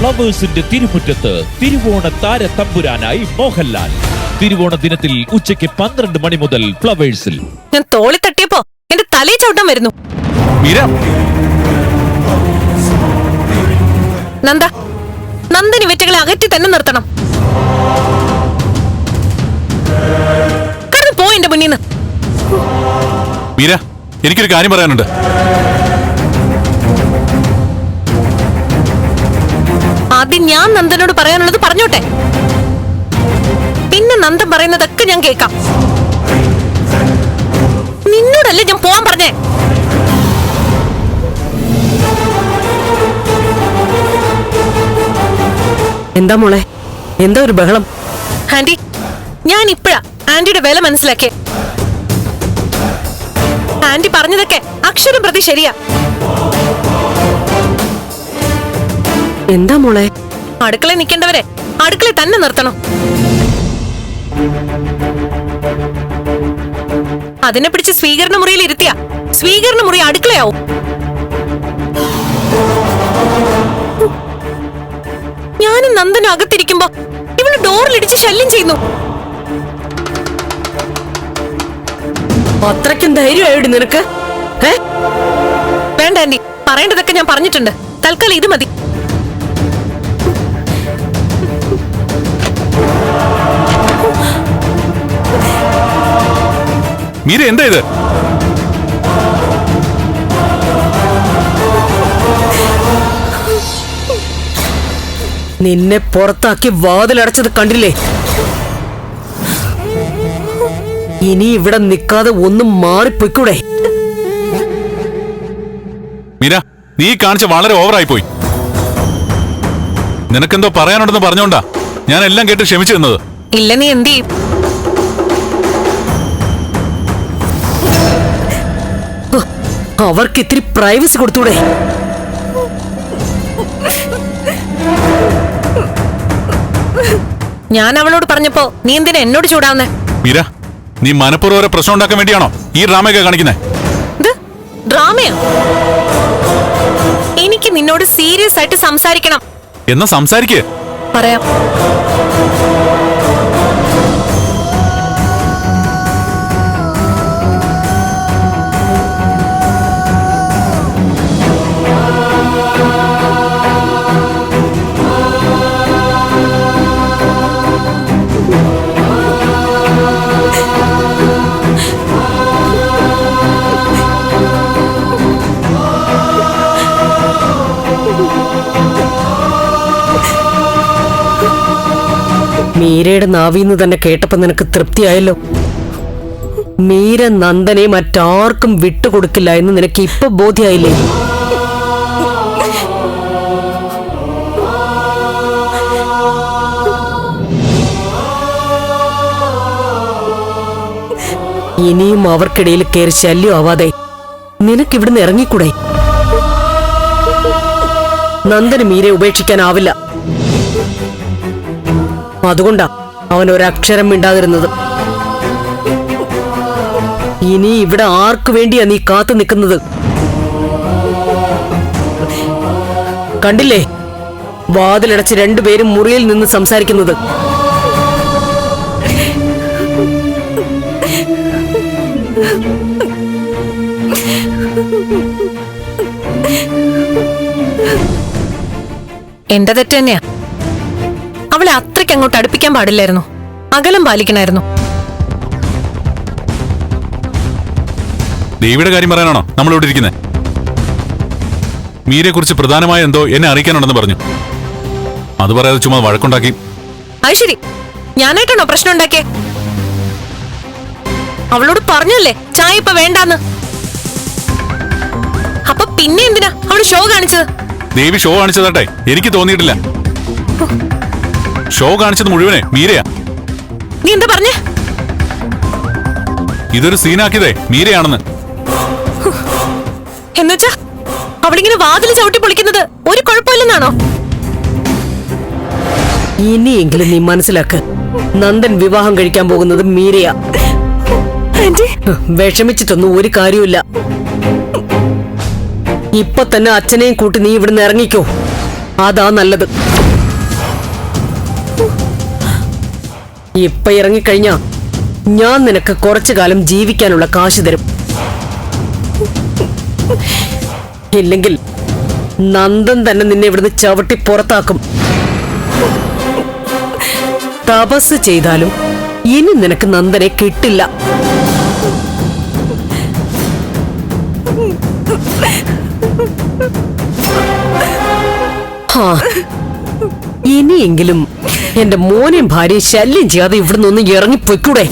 ഫ്ലവേഴ്സിന്റെ തിരുമുറ്റത്ത് തിരുവോണ താര തമ്പുരാനായി മോഹൻലാൽ. തിരുവോണ ദിനത്തിൽ ഉച്ചയ്ക്ക് 12 മണി മുതൽ ഫ്ലവേഴ്സിൽ. ഞാൻ തോളി തട്ടിയപ്പോ എന്റെ തലയിൽ ചവിട്ടാൻ വരുന്നു. നന്ദ, നന്ദനി വെറ്റകളെ അകറ്റി തന്നെ നിർത്തണം. കടന്നു പോ എന്റെ മുന്നിൽ. മീര, എനിക്കൊരു കാര്യം പറയാനുണ്ട്. ആദ്യം ഞാൻ നന്ദനോട് പറയാനുള്ളത് പറഞ്ഞോട്ടെ, പിന്നെ നന്ദൻ പറയുന്നതൊക്കെ ഞാൻ കേൾക്കാം. നിന്നോടല്ലേ ഞാൻ പോവാൻ പറഞ്ഞേ. എന്താ മോളെ, എന്താ ഒരു ബഹളം? ആന്റി, ഞാൻ ഇപ്പഴാ ആന്റിയുടെ വില മനസ്സിലാക്കിയേ. ആന്റി പറഞ്ഞതൊക്കെ അക്ഷരം പ്രതി ശരിയാ. എന്താ മോളെ? അടുക്കളയിൽ നിൽക്കേണ്ടവരെ അടുക്കളയിൽ തന്നെ നിർത്തണം. അതിനെ പിടിച്ച് സ്വീകരണ മുറിയിൽ ഇരുത്തിയ സ്വീകരണ മുറി അടുക്കളയാവും. ഞാനും നന്ദനും അകത്തിരിക്കുമ്പോ ഇവന് ഡോറിലിടിച്ച് ശല്യം ചെയ്യുന്നു. അത്രയ്ക്കും ധൈര്യമായിട്ട് നിനക്ക്? വേണ്ട ആന്റി, പറയേണ്ടതൊക്കെ ഞാൻ പറഞ്ഞിട്ടുണ്ട്. തൽക്കാലം ഇത് മതി. മീര, എന്താ ഇത്? നിന്നെ പുറത്താക്കി വാതിലടച്ചത് കണ്ടില്ലേ? ഇനി ഇവിടെ നിൽക്കാതെ ഒന്നും മാറിപ്പോയിക്കൂടെ? മീര, നീ കാണിച്ച വളരെ ഓവറായി പോയി. നിനക്കെന്തോ പറയാനുണ്ടെന്ന് പറഞ്ഞോണ്ടാ ഞാൻ എല്ലാം കേട്ട് ക്ഷമിച്ചു തന്നത്. ഇല്ല, നീ എന്ത് ചെയ്യും? അവർക്ക് ഇത്തിരി പ്രൈവസി കൊടുത്തൂടെ? ഞാൻ അവളോട് പറഞ്ഞപ്പോ നീ എന്തിനാ എന്നോട് ചൂടാവുന്നേ? മീര, നീ മനഃപൂർവ്വം പ്രശ്നം ഉണ്ടാക്കാൻ വേണ്ടിയാണോ ഈ ഡ്രാമയൊക്കെ കാണിക്കുന്നേ? ഡ്രാമയോ? എനിക്ക് നിന്നോട് സീരിയസ് ആയിട്ട് സംസാരിക്കണം. എന്നാ സംസാരിക്കേ. പറയാം. മീരയുടെ നാവിന്ന് തന്നെ കേട്ടപ്പോ നിനക്ക് തൃപ്തിയായല്ലോ. മീര നന്ദനെ മറ്റാർക്കും വിട്ടുകൊടുക്കില്ല എന്ന് നിനക്ക് ഇപ്പൊ ബോധ്യായില്ലേ? ഇനിയും അവർക്കിടയിൽ കയറി ശല്യം ആവാതെ നിനക്കിവിടുന്ന് ഇറങ്ങിക്കൂടെ? നന്ദന് മീരെ ഉപേക്ഷിക്കാനാവില്ല. അതുകൊണ്ടാ അവൻ ഒരക്ഷരം മിണ്ടാതിരുന്നത്. ഇനി ഇവിടെ ആർക്കു വേണ്ടിയാ നീ കാത്തു നിൽക്കുന്നത്? കണ്ടില്ലേ, വാതിലടച്ച് രണ്ടുപേരും മുറിയിൽ നിന്ന് സംസാരിക്കുന്നത്. എന്റെ തെറ്റ് തന്നെയാ. അവളെ അത്രയ്ക്ക് അങ്ങോട്ട് അടുപ്പിക്കാൻ പാടില്ലായിരുന്നു. അകലം പാലിക്കണമായിരുന്നു. ദേവിയുടെ കാര്യം പറയാനാണോ നമ്മളിവിടെ ഇരിക്കുന്നത്? മീരയെ കുറിച്ച് പ്രധാനമായ എന്തോ എന്നെ അറിയിക്കാനുണ്ടെന്ന് പറഞ്ഞു. അത് പറയാതെ ചുമ്മാ വഴക്കുണ്ടാക്കി. അത് ശരി, ഞാനായിട്ടാണോ പ്രശ്നം ഉണ്ടാക്കിയേ? അവളോട് പറഞ്ഞല്ലേ ചായ ഇപ്പൊ വേണ്ടാന്ന്. അപ്പൊ പിന്നെ എന്തിനാ അവള് ഷോ കാണിച്ചത്? ദേവി ഷോ കാണിച്ചതാട്ടെ എനിക്ക് തോന്നിയിട്ടില്ല. ഷോ കാണിച്ചത് മുഴുവനെ മീരയാ. നീ എന്താ പറഞ്ഞേ? ഇതൊരു സീനാക്കിയതേ മീരയാണെന്ന്. എന്നുവെച്ചാ അവളിങ്ങനെ വാതിൽ ചവിട്ടി പൊളിക്കുന്നത് ഒരു കുഴപ്പമില്ലെന്നാണോ? ഇനിയെങ്കിലും നീ മനസ്സിലാക്ക്, നന്ദൻ വിവാഹം കഴിക്കാൻ പോകുന്നത് മീരയാ. വിഷമിച്ചിട്ടൊന്നും ഒരു കാര്യമില്ല. ഇപ്പൊ തന്നെ അച്ഛനെയും കൂട്ടി നീ ഇവിടുന്ന് ഇറങ്ങിക്കോ. അതാ നല്ലത്. ഇപ്പൊ ഇറങ്ങിക്കഴിഞ്ഞാ ഞാൻ നിനക്ക് കുറച്ചു കാലം ജീവിക്കാനുള്ള കാശ് തരും. ഇല്ലെങ്കിൽ നന്ദൻ തന്നെ നിന്നെ ഇവിടുന്ന് ചവിട്ടി പുറത്താക്കും. തപസ് ചെയ്താലും ഇനി നിനക്ക് നന്ദനെ കിട്ടില്ല. ഇനിയെങ്കിലും എന്റെ മോനെയും ഭാര്യയും ശല്യം ചെയ്യാതെ ഇവിടുന്ന് ഒന്ന് ഇറങ്ങിപ്പോയിക്കൂടെ?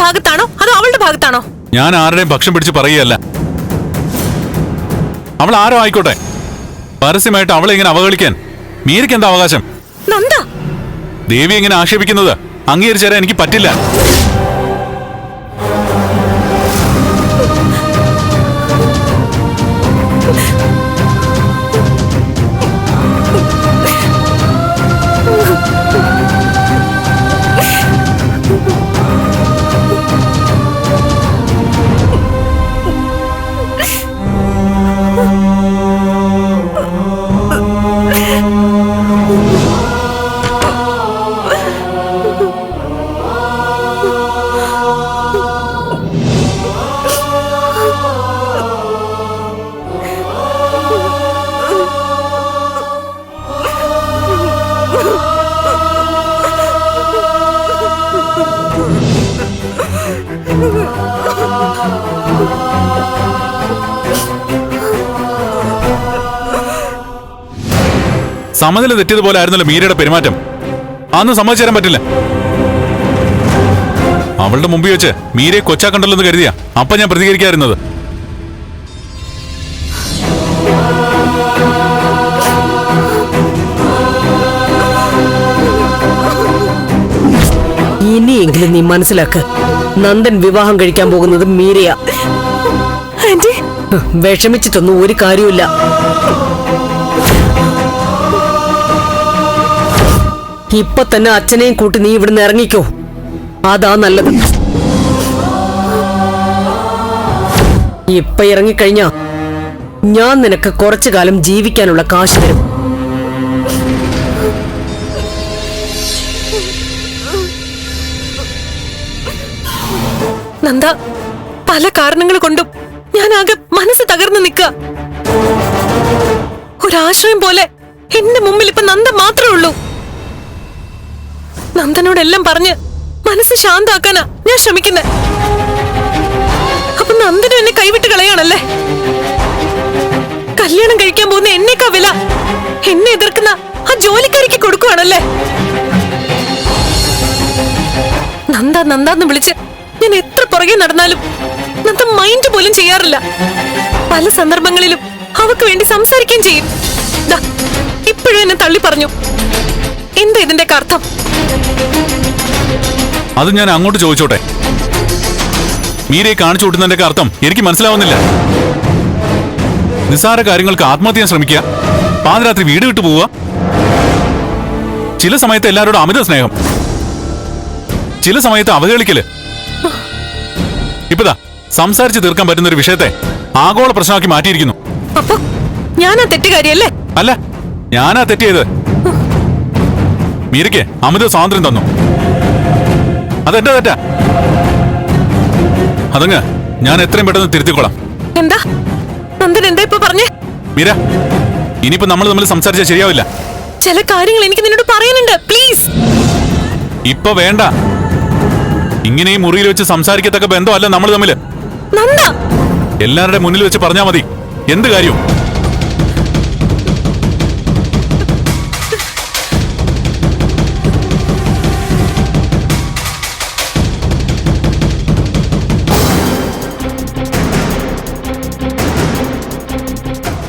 ഭാഗത്താണോ അതോ അവളുടെ ഭാഗത്താണോ? ഞാൻ ആരുടെയും പക്ഷം പിടിച്ച് പറയുകയല്ല. അവൾ ആരോ ആയിക്കോട്ടെ, പരസ്യമായിട്ട് അവളെ ഇങ്ങനെ അവഹേളിക്കാൻ മീരയ്ക്ക് എന്താ അവകാശം? നന്ദ, ദേവി ഇങ്ങനെ ആക്ഷേപിക്കുന്നത് അംഗീകരിച്ചു തരാൻ എനിക്ക് പറ്റില്ല. സമനില തെറ്റിയതുപോലെ ആയിരുന്നല്ലോ മീരയുടെ പെരുമാറ്റം. അന്ന് സമ്മതിച്ചു തരാൻ പറ്റില്ല. അവളുടെ മുമ്പിൽ വെച്ച് മീരയെ കൊച്ചാക്കണ്ടല്ലോ എന്ന് കരുതിയാ അപ്പൊ ഞാൻ പ്രതികരിക്കാതിരുന്നത്. ഇനിയെങ്കിലും നീ മനസ്സിലാക്ക്, നന്ദൻ വിവാഹം കഴിക്കാൻ പോകുന്നത് മീരയാ. വിഷമിച്ചിട്ടൊന്നും ഒരു കാര്യമില്ല. ഇപ്പൊ തന്നെ അച്ഛനെയും കൂട്ടി നീ ഇവിടുന്ന് ഇറങ്ങിക്കോ, അതാ നല്ലത്. ഇപ്പൊ ഇറങ്ങിക്കഴിഞ്ഞാ ഞാൻ നിനക്ക് കുറച്ചു കാലം ജീവിക്കാനുള്ള കാശ് തരും. നന്ദ, പല കാരണങ്ങൾ കൊണ്ടും ഞാനാകെ മനസ്സ് തകർന്നു നിൽക്കുക. ഒരാശ്രയം പോലെ എന്റെ മുമ്പിൽ ഇപ്പൊ നന്ദ മാത്രമേ ഉള്ളൂ. നന്ദനോടെല്ലാം പറഞ്ഞ് മനസ്സ് ശാന്താക്കാനാ ഞാൻ ശ്രമിക്കുന്നത്. അപ്പൊ നന്ദനും എന്നെ കൈവിട്ട് കളയാണല്ലേ? കല്യാണം കഴിക്കാൻ പോകുന്ന എന്നേക്കാ വില എന്നെ എതിർക്കുന്ന ആ ജോലിക്കാരിക്ക് കൊടുക്കുവാണല്ലേ? നന്ദ നന്ദാന്ന് വിളിച്ച് ഞാൻ എത്ര പുറകെ നടന്നാലും നന്ദ മൈൻഡ് പോലും ചെയ്യാറില്ല. പല സന്ദർഭങ്ങളിലും അവക്ക് വേണ്ടി സംസാരിക്കുകയും ചെയ്യും. ഇപ്പോഴും എന്നെ തള്ളി പറഞ്ഞു. എന്താ ഇതിന്റെ അർത്ഥം? അത് ഞാൻ അങ്ങോട്ട് ചോദിച്ചോട്ടെ? മീരയെ കാണിച്ചു കൂട്ടുന്നതിന്റെ അർത്ഥം എനിക്ക് മനസ്സിലാവുന്നില്ല. നിസ്സാര കാര്യങ്ങൾക്ക് ആത്മഹത്യ ചെയ്യാൻ ശ്രമിക്കുക, പാതിരാത്രി വീട് വിട്ടു പോവുക, ചില സമയത്ത് എല്ലാവരോടും അമിത സ്നേഹം, ചില സമയത്ത് അവഹേളിക്കല്. ഇപ്പതാ സംസാരിച്ച് തീർക്കാൻ പറ്റുന്ന ഒരു വിഷയത്തെ ആഗോള പ്രശ്നമാക്കി മാറ്റിയിരിക്കുന്നു. അപ്പൊ ഞാനാ തെറ്റുകാരിയല്ലേ? അല്ല, ഞാനാ തെറ്റിയത്. മീരയ്ക്ക് അമിത സ്വാതന്ത്ര്യം തന്നു, അതെന്റെ തെറ്റാ. അതങ്ങ് ഞാൻ എത്രയും പെട്ടെന്ന് തിരുത്തിക്കോളാം. എന്താ നന്ദൻ എന്താ ഇപ്പൊ പറഞ്ഞേ? മീര, ഇനിയിപ്പോ നമ്മൾ തമ്മിൽ സംസാരിച്ചാൽ ശരിയാവില്ല. ചില കാര്യങ്ങൾ എനിക്ക് നിന്നോട് പറയാനുണ്ട്, പ്ലീസ്. ഇപ്പൊ വേണ്ട. ഇങ്ങനെ ഈ മുറിയിൽ വെച്ച് സംസാരിക്കത്തക്ക ബന്ധമല്ല നമ്മൾ തമ്മില്. നന്ദ, എല്ലാവരുടെ മുന്നിൽ വെച്ച് പറഞ്ഞാ മതി എന്ത് കാര്യവും.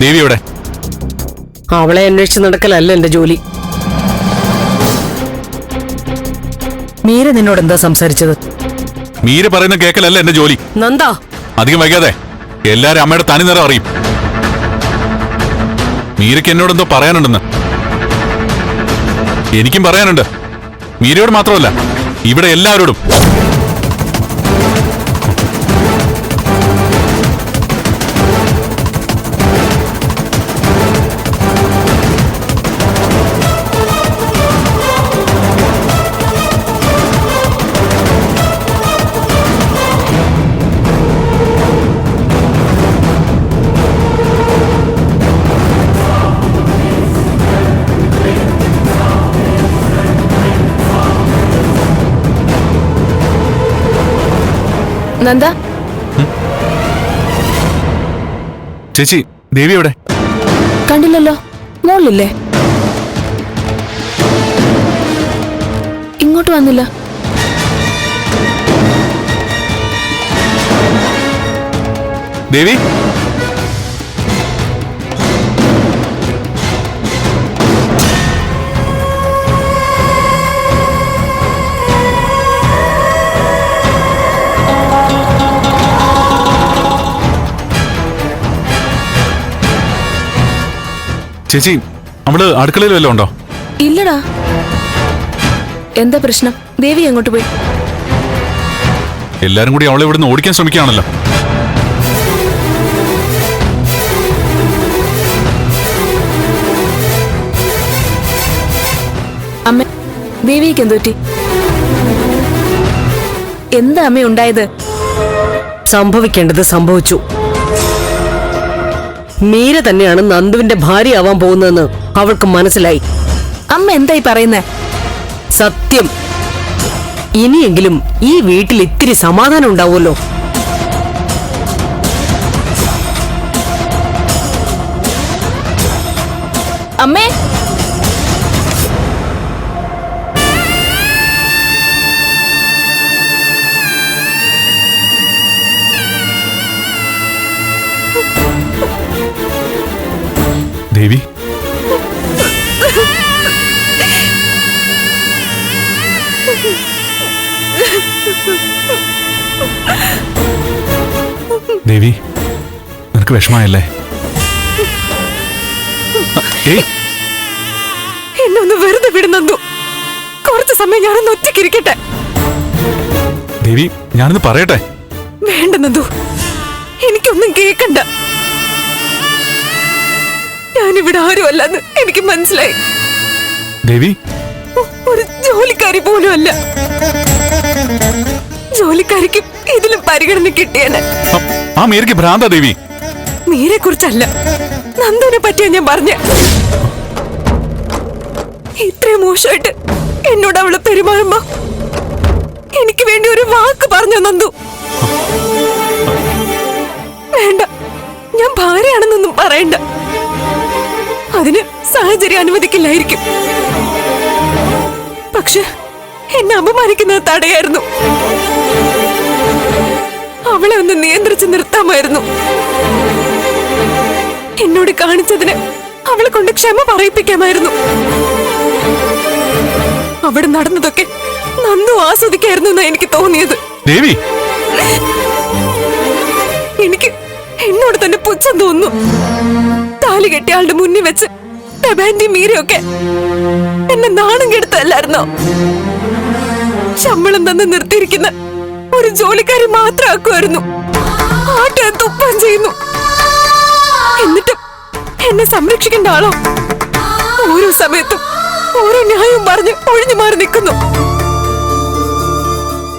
ദേവി എവിടെ? അവളെ അന്വേഷിച്ച് നടക്കലല്ല എന്റെ ജോലി. മീര നിന്നോട് എന്താ സംസാരിച്ചത്? മീര പറയുന്ന കേക്കലല്ല എന്റെ ജോലി. നന്ദ, അധികം വൈകാതെ എല്ലാരും അമ്മയുടെ തനി നിറം അറിയും. മീരയ്ക്ക് എന്നോട് എന്തോ പറയാനുണ്ടെന്ന്. എനിക്കും പറയാനുണ്ട്. മീരയോട് മാത്രമല്ല, ഇവിടെ എല്ലാവരോടും. നന്ദ, ചേച്ചി, ദേവി എവിടെ? കണ്ടില്ലല്ലോ. മോളില്ലേ? ഇങ്ങോട്ട് വന്നില്ല. ദേവി, ചേച്ചി, അവള് അടുക്കളയിൽ വല്ലതും ഉണ്ടോ? ഇല്ലടാ. എന്താ പ്രശ്നം? ദേവി എങ്ങോട്ട് പോയി? എല്ലാരും കൂടി അവളെ ഇവിടുന്ന് ഓടിക്കാൻ ശ്രമിക്കുകയാണല്ലോ. അമ്മ, ദേവിക്ക് എന്തു പറ്റി? എന്താ അമ്മ ഉണ്ടായത്? സംഭവിക്കേണ്ടത് സംഭവിച്ചു. മീര തന്നെയാണ് നന്ദുവിന്റെ ഭാര്യയാവാൻ പോകുന്നതെന്ന് അവൾക്ക് മനസ്സിലായി. അമ്മ എന്തായി പറയുന്നേ? സത്യം. ഇനിയെങ്കിലും ഈ വീട്ടിൽ ഇത്തിരി സമാധാനം ഉണ്ടാവുമല്ലോ. അമ്മേ, ദേവി, ദേവി, നിനക്ക് വിഷമായല്ലേ? എന്നൊന്ന് വെറുതെ വിടുന്നു. കുറച്ചു സമയം ഞാനൊന്ന് ഒറ്റയ്ക്കിരിക്കട്ടെ. ദേവി, ഞാനൊന്ന് പറയട്ടെ. വേണ്ട നന്ദു, എനിക്കൊന്നും കേക്കണ്ട. ഞാനിവിടെ ആരും അല്ലെന്ന് എനിക്ക് മനസ്സിലായി. ദേവി, ഒരു ജോലിക്കാരി പോലും അല്ല. ജോലിക്കാരിക്ക് ഇതിലും പരിഗണന കിട്ടിയാണ്. ആ മീരയ്ക്ക് ഭ്രാന്താ ദേവി. മീരെ കുറിച്ചല്ല, നന്ദുവിനെ പറ്റിയാ ഞാൻ പറഞ്ഞ. ഇത്രയും മോശമായിട്ട് എന്നോട് അവള് പെരുമാറുമ്പോ എനിക്ക് വേണ്ടി ഒരു വാക്ക് പറഞ്ഞു നന്ദു. വേണ്ട, ഞാൻ ഭാര്യയാണെന്നൊന്നും പറയണ്ട. അതിന് സാഹചര്യം അനുവദിക്കില്ലായിരിക്കും. പക്ഷെ എന്നെ അപമാനിക്കുന്നത് തടയായിരുന്നു. അവളെ ഒന്ന് നിയന്ത്രിച്ച് നിർത്താമായിരുന്നു. എന്നോട് കാണിച്ചതിന് അവളെ കൊണ്ട് ക്ഷമ പറയിപ്പിക്കാമായിരുന്നു. അവിടെ നടന്നതൊക്കെ നന്നു ആസ്വദിക്കായിരുന്നു എന്നാ എനിക്ക് തോന്നിയത്. ദേവി, എനിക്ക് എന്നോട് തന്നെ പുച്ഛം തോന്നുന്നു. താലി കെട്ടിയ ആളുടെ മുന്നിൽ വെച്ച് ടെബാൻഡി മീരയൊക്കെ എന്നെ നാണം കെടുത്തല്ലായിരുന്നോ? ശമ്പളം തന്ന് നിർത്തിയിരിക്കുന്ന ഒരു ജോലിക്കാരി മാത്രമാക്കുമായിരുന്നു. ആട്ടെ തുപ്പം ചെയ്യുന്നു. എന്നിട്ടും എന്നെ സംരക്ഷിക്കേണ്ട ആളോ ഓരോ സമയത്തും ഓരോ ന്യായവും പറഞ്ഞ് ഒഴിഞ്ഞു മാറി നിൽക്കുന്നു.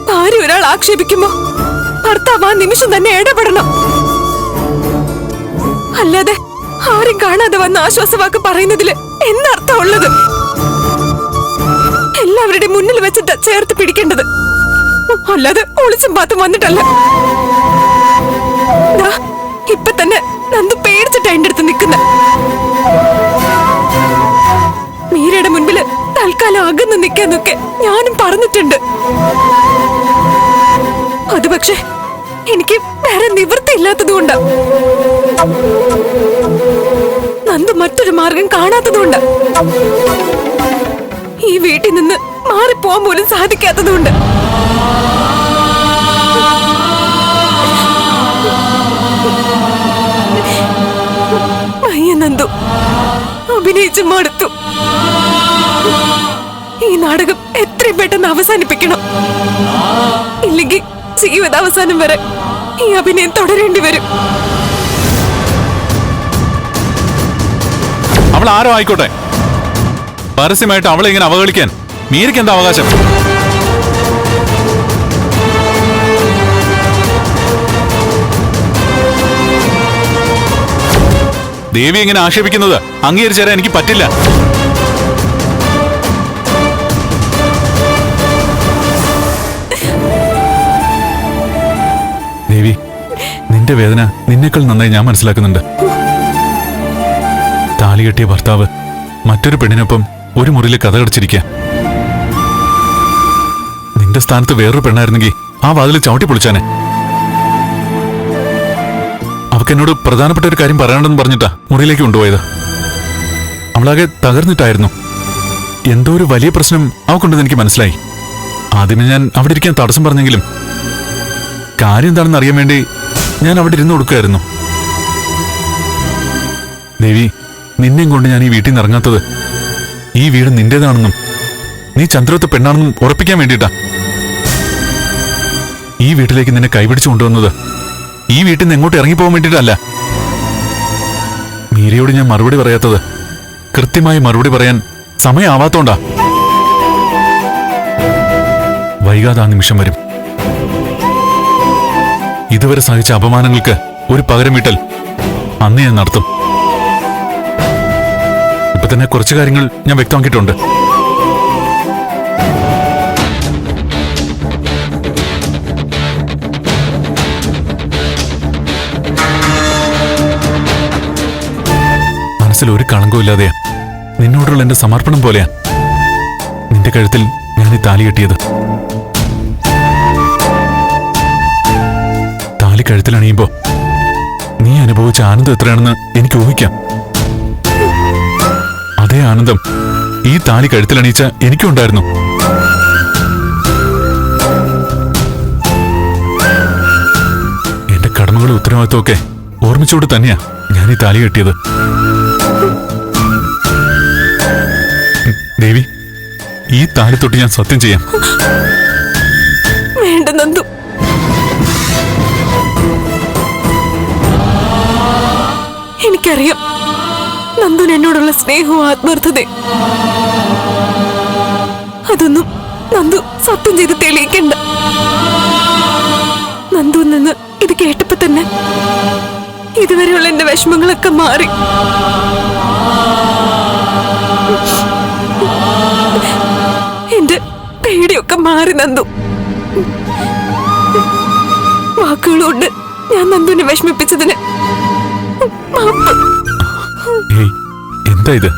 ഭാര്യ ഒരാൾ ആക്ഷേപിക്കുമ്പോ ഭർത്താവ് ആ നിമിഷം തന്നെ ഇടപെടണം. അല്ലാതെ ആരും കാണാതെ വന്ന ആശ്വാസവാക്ക് പറയുന്നതില് എന്നർത്ഥം ഉള്ളത്? എല്ലാവരുടെ മുന്നിൽ വെച്ചിട്ട് ചേർത്ത് പിടിക്കേണ്ടത്, അല്ലാതെ ഒളിച്ചും പാത്തും വന്നിട്ടല്ല. ഇപ്പൊ തന്നെ നന്ദു പേടിച്ചിട്ട് അതിന്റെ അടുത്ത് നിൽക്കുന്ന. മീരയുടെ മുൻപില് തൽക്കാലം അകന്ന് നിൽക്കാന്നൊക്കെ ഞാനും പറഞ്ഞിട്ടുണ്ട്. അത് പക്ഷെ എനിക്ക് വേറെ നിവൃത്തി ഇല്ലാത്തത് കൊണ്ടാ. മറ്റൊരു മാർഗം കാണാത്തതുകൊണ്ട്, ഈ വീട്ടിൽ നിന്ന് മാറിപ്പോവാൻ പോലും സാധിക്കാത്തതുകൊണ്ട്. നന്ദു അഭിനയിച്ച് മടുത്തു. ഈ നാടകം എത്രയും പെട്ടെന്ന് അവസാനിപ്പിക്കണം. ഇല്ലെങ്കിൽ ജീവിതാവസാനം വരെ ഈ അഭിനയം തുടരേണ്ടി വരും. അവൾ ആരോ ആയിക്കോട്ടെ, പരസ്യമായിട്ട് അവളെ ഇങ്ങനെ അവഹേളിക്കാൻ മീരയ്ക്ക് എന്താ അവകാശം? ദേവി ഇങ്ങനെ ആക്ഷേപിക്കുന്നത് അംഗീകരിച്ചു തരാൻ എനിക്ക് പറ്റില്ല. ദേവി, നിന്റെ വേദന നിന്നേക്കാൾ നന്നായി ഞാൻ മനസ്സിലാക്കുന്നുണ്ട്. താലി കെട്ടിയ ഭർത്താവ് മറ്റൊരു പെണ്ണിനൊപ്പം ഒരു മുറിയിൽ കഥകടച്ചിരിക്കുക. നിന്റെ സ്ഥാനത്ത് വേറൊരു പെണ്ണായിരുന്നെങ്കിൽ ആ വാതിൽ ചവിട്ടി പൊളിച്ചാനെ. അവക്കെന്നോട് പ്രധാനപ്പെട്ട ഒരു കാര്യം പറയണമെന്ന് പറഞ്ഞിട്ടാ മുറിയിലേക്ക് കൊണ്ടുപോയത്. അവളാകെ തകർന്നിട്ടായിരുന്നു. എന്തോ ഒരു വലിയ പ്രശ്നം അവക്കുണ്ടെന്ന് എനിക്ക് മനസ്സിലായി. ആദ്യമേ ഞാൻ അവിടെ ഇരിക്കാൻ തടസ്സം പറഞ്ഞെങ്കിലും കാര്യം എന്താണെന്ന് അറിയാൻ വേണ്ടി ഞാൻ അവിടെ ഇരുന്ന് കൊടുക്കുകയായിരുന്നു. ദേവി, നിന്നെയും കൊണ്ട് ഞാൻ ഈ വീട്ടിൽ നിന്ന് ഇറങ്ങാത്തത് ഈ വീട് നിന്റേതാണെന്നും നീ ചന്ദ്രത്തെ പെണ്ണാണെന്നും ഉറപ്പിക്കാൻ വേണ്ടിയിട്ടാ. ഈ വീട്ടിലേക്ക് നിന്നെ കൈപിടിച്ചു കൊണ്ടുവന്നത് ഈ വീട്ടിൽ നിന്ന് എങ്ങോട്ട് ഇറങ്ങിപ്പോകാൻ വേണ്ടിയിട്ടല്ല. മീരയോട് ഞാൻ മറുപടി പറയാത്തത് കൃത്യമായി മറുപടി പറയാൻ സമയമാവാത്തോണ്ടാ. വൈകാതെ ആ നിമിഷം വരും. ഇതുവരെ സഹിച്ച അപമാനങ്ങൾക്ക് ഒരു പകരം വീട്ടൽ അന്ന് ഞാൻ നടത്തും. ഇപ്പൊ തന്നെ കുറച്ചു കാര്യങ്ങൾ ഞാൻ വ്യക്തമാക്കിയിട്ടുണ്ട്. മനസ്സിൽ ഒരു കളങ്കവും ഇല്ലാതെയാ നിന്നോടുള്ള എന്റെ സമർപ്പണം പോലെയാ നിന്റെ കഴുത്തിൽ ഞാൻ ഈ താലി കെട്ടിയത്. താലി കഴുത്തിലണിയുമ്പോ നീ അനുഭവിച്ച ആനന്ദം എത്രയാണെന്ന് എനിക്ക് ഊഹിക്കാം. അതേ ആനന്ദം ഈ താലി കഴുത്തിലണിയിച്ച എനിക്കും ഉണ്ടായിരുന്നു. എന്റെ കടമകളും ഉത്തരവാദിത്വമൊക്കെ ഓർമ്മിച്ചുകൊണ്ട് തന്നെയാ ഞാൻ ഈ താലി കെട്ടിയത്. ദേവി, ഈ താലി തൊട്ട് ഞാൻ സത്യം ചെയ്യാം. വേണ്ട നന്ദു, എനിക്കറിയാം നന്ദുന് എന്നോടുള്ള സ്നേഹവും ആത്മാർത്ഥതയും. അതൊന്നും നന്ദു സത്യം ചെയ്ത് തെളിയിക്കണ്ട. നന്ദുവിൽ നിന്ന് ഇത് കേട്ടപ്പോ തന്നെ ഇതുവരെയുള്ള എന്റെ വിഷമങ്ങളൊക്കെ മാറി. എന്റെ പേടിയൊക്കെ മാറി നന്ദു. വാക്കുകളുകൊണ്ട് ഞാൻ നന്ദുവിനെ വിഷമിപ്പിച്ചതിന് മാപ്പ്. എന്താ ഇത്?